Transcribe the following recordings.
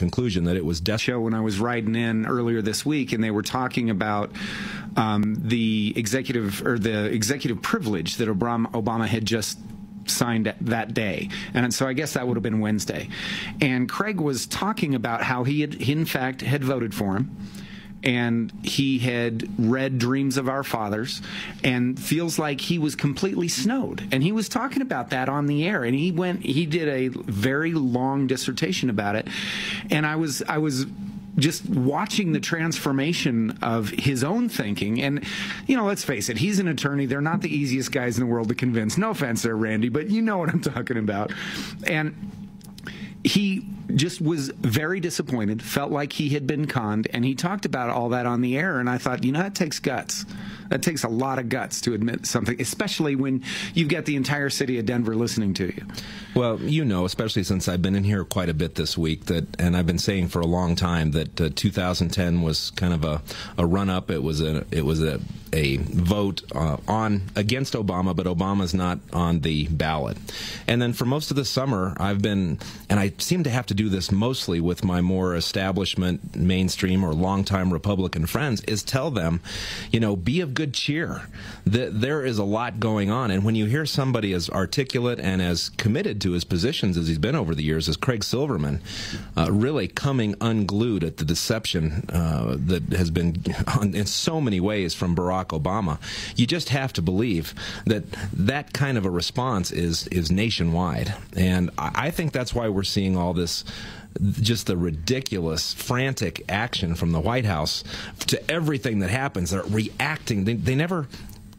conclusion that it was show when I was riding in earlier this week, and they were talking about the executive privilege that Obama had just signed that day. And so I guess that would have been Wednesday. And Craig was talking about how he in fact had voted for him, and he had read Dreams of Our Fathers and feels like he was completely snowed. And he was talking about that on the air, and he did a very long dissertation about it. And I was just watching the transformation of his own thinking. And, you know, let's face it, he's an attorney. They're not the easiest guys in the world to convince. No offense there, Randy, but you know what I'm talking about. And he just was very disappointed, felt like he had been conned, and he talked about all that on the air, and I thought, you know, that takes guts. That takes a lot of guts to admit something, especially when you've got the entire city of Denver listening to you. Well, you know, especially since I've been in here quite a bit this week, and I've been saying for a long time that 2010 was kind of a run-up. It was a vote against Obama, but Obama's not on the ballot. And then for most of the summer, and I seem to have to do this mostly with my more establishment, mainstream, or longtime Republican friends, is tell them, you know, be of good cheer. There is a lot going on, and when you hear somebody as articulate and as committed to his positions as he's been over the years, as Craig Silverman, really coming unglued at the deception that has been in so many ways from Barack Obama, you just have to believe that kind of a response is nationwide. And I think that's why we're seeing all this, just the ridiculous, frantic action from the White House to everything that happens. They're reacting. They never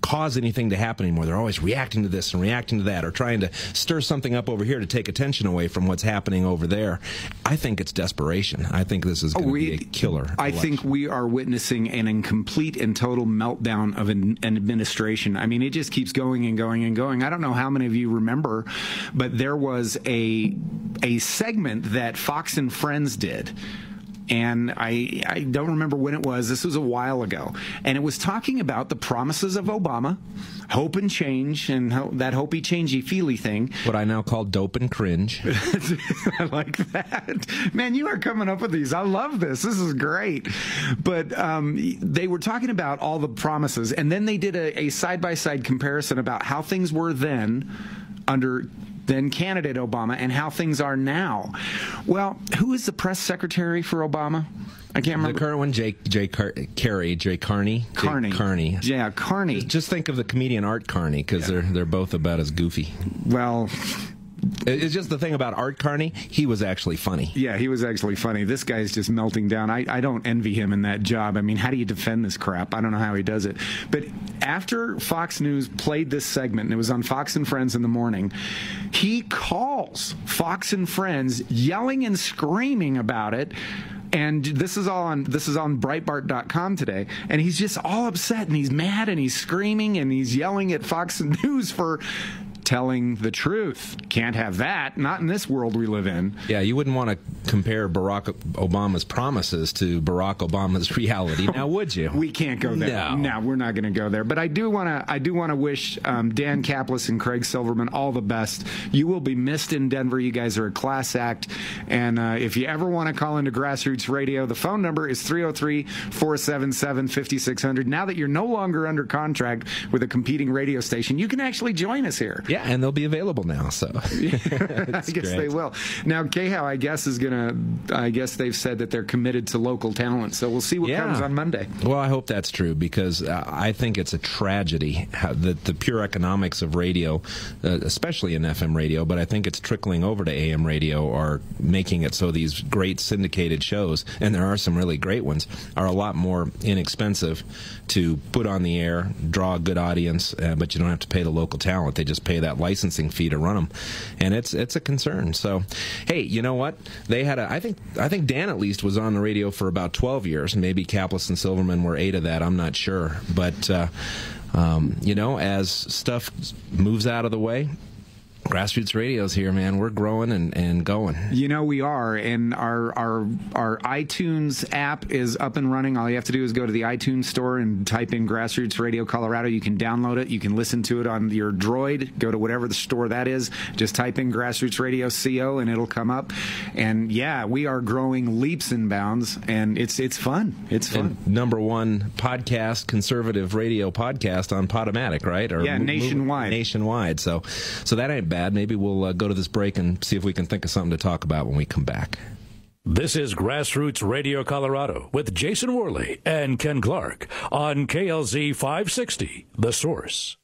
cause anything to happen anymore. They're always reacting to this and reacting to that, or trying to stir something up over here to take attention away from what's happening over there. I think it's desperation. I think this is going to be a killer I think we are witnessing an incomplete and total meltdown of an administration. I mean, it just keeps going and going and going. I don't know how many of you remember, but there was a segment that Fox and Friends did, and I don't remember when it was. This was a while ago. And it was talking about the promises of Obama, hope and change, and that hopey, changey, feely thing. What I now call dope and cringe. I like that. Man, you are coming up with these. I love this. This is great. But they were talking about all the promises, and then they did a side-by-side comparison about how things were then under candidate Obama and how things are now. Well, who is the press secretary for Obama? I can't remember. The current one, Jay Carney. Carney. Yeah, Carney. Just think of the comedian Art Carney, because they're both about as goofy. Well, it's just the thing about Art Carney, he was actually funny. Yeah, he was actually funny. This guy's just melting down. I don't envy him in that job. I mean, how do you defend this crap? I don't know how he does it. But after Fox News played this segment, and it was on Fox and Friends in the morning, he calls Fox and Friends yelling and screaming about it. And this is on Breitbart.com today, and he's just all upset, and he's mad, and he's screaming, and he's yelling at Fox News for telling the truth. Can't have that. Not in this world we live in. Yeah, you wouldn't want to compare Barack Obama's promises to Barack Obama's reality, now would you? We can't go there. No, we're not going to go there. But I do want to wish Dan Kaplis and Craig Silverman all the best. You will be missed in Denver. You guys are a class act. And if you ever want to call into Grassroots Radio, the phone number is 303-477-5600. Now that you're no longer under contract with a competing radio station, you can actually join us here. Yeah, and they'll be available now, so I guess they will. Now, KHOW, I guess they've said that they're committed to local talent, so we'll see what comes on Monday. Well, I hope that's true, because I think it's a tragedy that the pure economics of radio, especially in FM radio, but I think it's trickling over to AM radio, are making it so these great syndicated shows, and there are some really great ones, are a lot more inexpensive to put on the air, draw a good audience, but you don't have to pay the local talent. They just pay that licensing fee to run them, and it's a concern. So, hey, you know what? They had I think Dan at least was on the radio for about 12 years. Maybe Kaplis and Silverman were 8 of that. I'm not sure, but you know, as stuff moves out of the way, Grassroots Radio's here, man. We're growing and going. You know we are, and our iTunes app is up and running. All you have to do is go to the iTunes store and type in Grassroots Radio Colorado. You can download it. You can listen to it on your Droid. Go to whatever the store that is. Just type in Grassroots Radio CO, and it'll come up. And yeah, we are growing leaps and bounds, and it's fun. It's fun. And #1 podcast, conservative radio podcast on Podomatic, right? Or yeah, nationwide. Nationwide. So that ain't bad. Maybe we'll go to this break and see if we can think of something to talk about when we come back. This is Grassroots Radio Colorado with Jason Worley and Ken Clark on KLZ 560, The Source.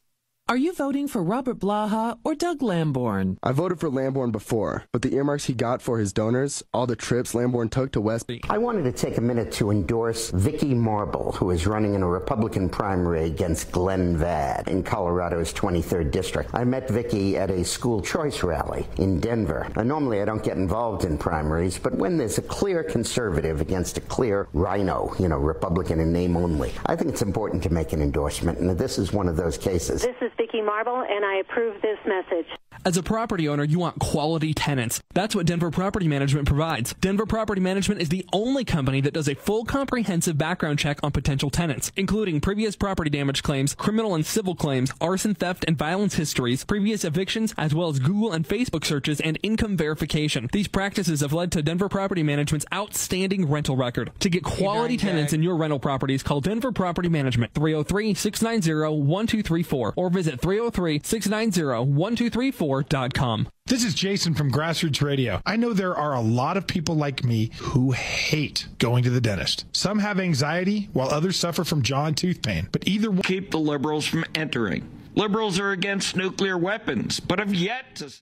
Are you voting for Robert Blaha or Doug Lamborn? I voted for Lamborn before, but the earmarks he got for his donors, all the trips Lamborn took to West... I wanted to take a minute to endorse Vicky Marble, who is running in a Republican primary against Glenn Vad in Colorado's 23rd district. I met Vicky at a school choice rally in Denver. Normally I don't get involved in primaries, but when there's a clear conservative against a clear rhino, Republican in name only, I think it's important to make an endorsement, and this is one of those cases. This is Vicky Marble, and I approve this message. As a property owner, you want quality tenants. That's what Denver Property Management provides. Denver Property Management is the only company that does a full comprehensive background check on potential tenants, including previous property damage claims, criminal and civil claims, arson, theft, and violence histories, previous evictions, as well as Google and Facebook searches and income verification. These practices have led to Denver Property Management's outstanding rental record. To get quality tenants in your rental properties, call Denver Property Management 303-690-1234 or visit 303-690-1234.com. This is Jason from Grassroots Radio. I know there are a lot of people like me who hate going to the dentist. Some have anxiety, while others suffer from jaw and tooth pain. But either way, keep the liberals from entering. Liberals are against nuclear weapons, but have yet to...